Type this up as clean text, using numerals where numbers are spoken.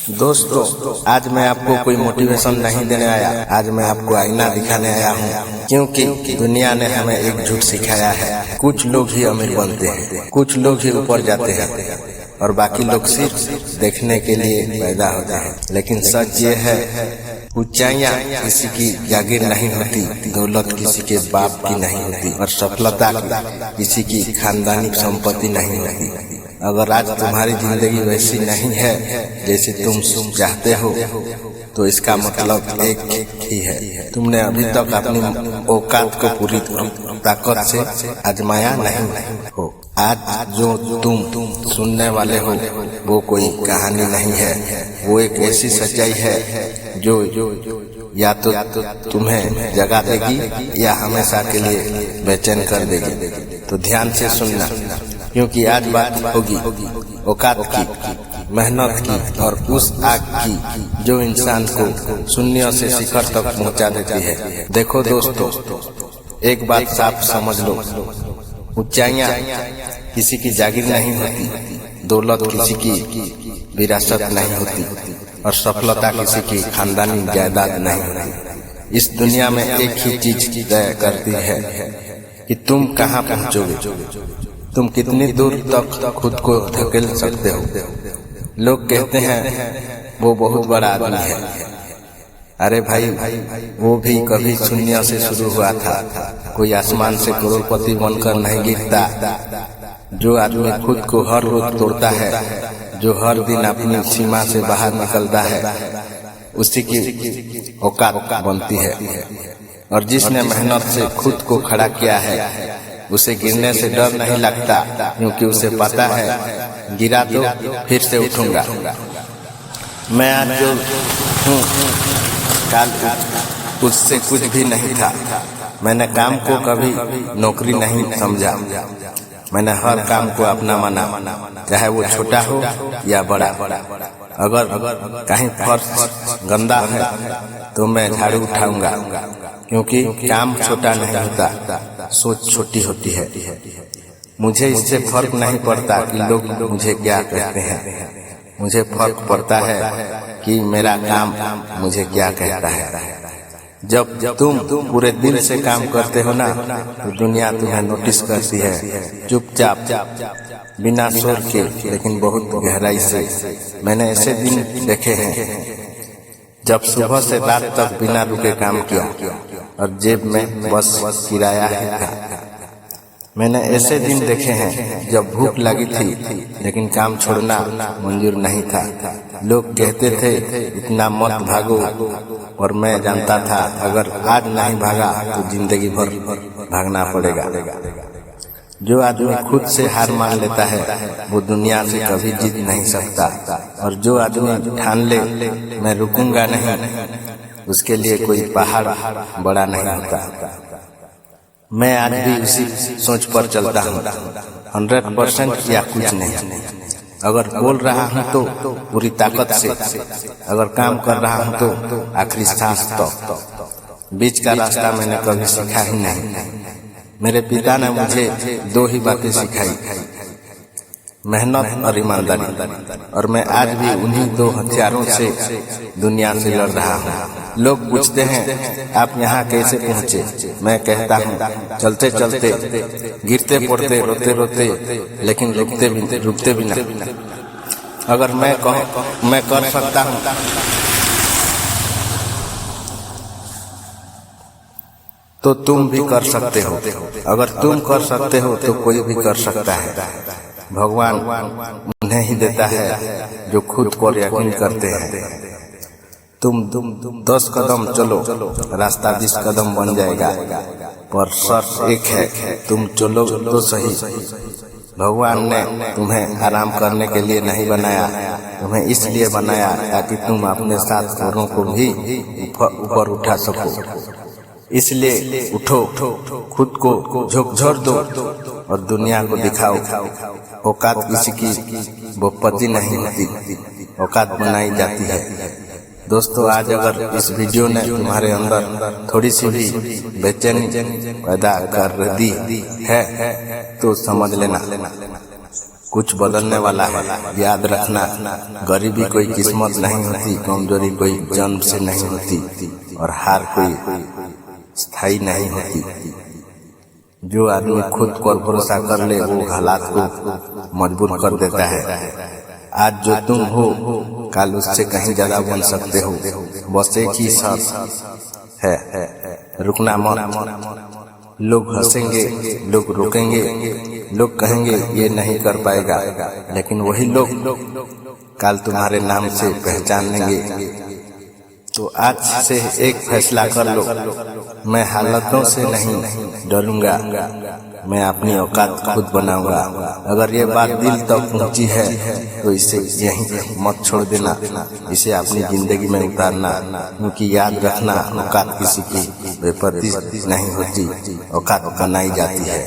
दोस्तों, आज मैं आपको कोई मोटिवेशन नहीं देने आया। आज मैं आपको आईना दिखाने आया हूँ, क्योंकि दुनिया ने हमें एक झूठ सिखाया है। कुछ लोग ही अमीर बनते हैं, कुछ लोग ही ऊपर जाते हैं और बाकी लोग सिर्फ देखने के लिए पैदा होते हैं। लेकिन सच ये है, ऊंचाइयां किसी की जागीर नहीं होती, दौलत किसी के बाप की नहीं होती और सफलता किसी की खानदानी संपत्ति नहीं होती। अगर आज तुम्हारी जिंदगी वैसी नहीं है जैसे तुम चाहते हो, तो इसका मतलब एक ही है, तुमने अभी तक अपनी औकात को पूरी ताकत से आजमाया नहीं हो। आज जो तुम सुनने वाले हो वो कोई कहानी नहीं है, वो एक ऐसी सच्चाई है जो या तो तुम्हें जगा देगी या हमेशा के लिए बेचैन कर देगी। तो ध्यान से सुनना, क्योंकि आज बात होगी औकात की, मेहनत की और उस आग की जो इंसान को शून्य से शिखर तक पहुंचा देती है। देखो दोस्तों, एक बात साफ समझ लो, ऊंचाइयां किसी की जागीर नहीं होती, दौलत किसी की विरासत नहीं होती और सफलता किसी की खानदानी जायदाद नहीं होती। इस दुनिया में एक ही चीज तय करती है कि तुम कहाँ पहुँचोगे, तुम कितनी दूर तक खुद को धकेल सकते हो। लोग कहते हैं वो बहुत बड़ा आदमी है। अरे भाई, वो भी कभी शून्य से शुरू हुआ था। कोई आसमान से करोड़पति बनकर नहीं गिरता। जो आदमी खुद को हर रोज तोड़ता है, जो हर दिन अपनी सीमा से बाहर निकलता है, उसी की औकात बनती है। और जिसने मेहनत से खुद को खड़ा किया है, उसे गिरने से डर नहीं लगता, क्योंकि उसे पता है गिरा तो फिर से उठूंगा। मैं आज जो हूँ, कल उससे कुछ भी नहीं था। मैंने काम को कभी नौकरी नहीं समझा। मैंने हर काम को अपना माना, चाहे वो छोटा हो या बड़ा। अगर कहीं फर्श गंदा है तो मैं झाड़ू उठाऊंगा, क्योंकि काम छोटा नहीं होता, सोच छोटी होती है। मुझे इससे फर्क नहीं पड़ता कि लोग मुझे क्या कहते हैं, मुझे फर्क पड़ता है कि मेरा काम मुझे क्या कहता है। जब तुम पूरे दिल से काम करते हो ना, तो दुनिया तुम्हें नोटिस करती है, चुपचाप, बिना शोर के, लेकिन बहुत गहराई से। मैंने ऐसे दिन देखे हैं जब सुबह से रात तक बिना रुके काम किया और जेब में बस किराया ही था। मैंने ऐसे दिन देखे हैं जब भूख लगी थी लेकिन काम छोड़ना मंजूर नहीं था। लोग कहते थे इतना मत भागो, और मैं जानता था अगर आज नहीं भागा तो जिंदगी भर भागना पड़ेगा। जो आदमी खुद से हार मान लेता है वो दुनिया से कभी जीत नहीं सकता, और जो आदमी ठान ले मैं रुकूंगा नहीं, उसके लिए कोई पहाड़ बड़ा नहीं होता। मैं आज भी उसी सोच पर चलता हूँ, 100% या कुछ नहीं। अगर बोल रहा हूँ तो पूरी ताकत से, अगर काम कर रहा हूँ तो आखिरी सांस तक। बीच का रास्ता मैंने कभी सीखा ही नहीं। मेरे पिता ने मुझे दो ही बातें सिखाई, मेहनत और ईमानदारी, और मैं आज भी उन्हीं दो हथियारों से दुनिया से लड़ रहा हूँ। लोग पूछते हैं आप यहाँ कैसे पहुँचे? मैं कहता हूँ चलते चलते, गिरते पड़ते, रोते रोते, लेकिन रुकते भी नहीं। अगर मैं कर सकता हूँ तो तुम भी कर सकते हो। अगर तुम कर सकते हो तो कोई भी कर सकता है। भगवान उन्हें ही देता है जो खुद पर यकीन करते हैं। तुम 10 कदम चलो, रास्ता 20 कदम बन जाएगा, पर शर्त एक है, तुम चलो तो सही। भगवान ने तुम्हें आराम करने के लिए नहीं बनाया, तुम्हें इसलिए बनाया ताकि तुम अपने साथ औरों को भी ऊपर उठा सको। इसलिए उठो, खुद को झकझोर दो और दुनिया को दिखाओ। औकात किसी की बहुपति नहीं होती, औकात बनाई जाती है। दोस्तों, आज अगर इस वीडियो ने तुम्हारे अंदर थोड़ी सी भी बेचैनी पैदा कर दी है तो समझ लेना कुछ बदलने वाला है। याद रखना, गरीबी कोई किस्मत नहीं होती, कमजोरी कोई जन्म से नहीं होती और हार कोई स्थायी नहीं होती। जो आदमी खुद पर भरोसा कर ले वो हालात को मजबूर कर देता है। आज जो तुम हो कल उससे कहीं ज्यादा बन सकते हो। बस एक ही शर्त है, रुकना मत। लोग हंसेंगे, लोग रोकेंगे, लोग कहेंगे ये नहीं कर पाएगा, लेकिन वही लोग कल तुम्हारे नाम से पहचान लेंगे। तो आज से एक फैसला कर लो, मैं हालातों से नहीं डरूंगा, मैं अपनी औकात खुद बनाऊंगा। अगर ये बात दिल तक पहुंची है तो इसे यहीं मत छोड़ देना, इसे अपनी जिंदगी में उतारना। क्योंकि याद रखना, औकात किसी की बेपत्ती नहीं होती, औकात बनाई जाती है।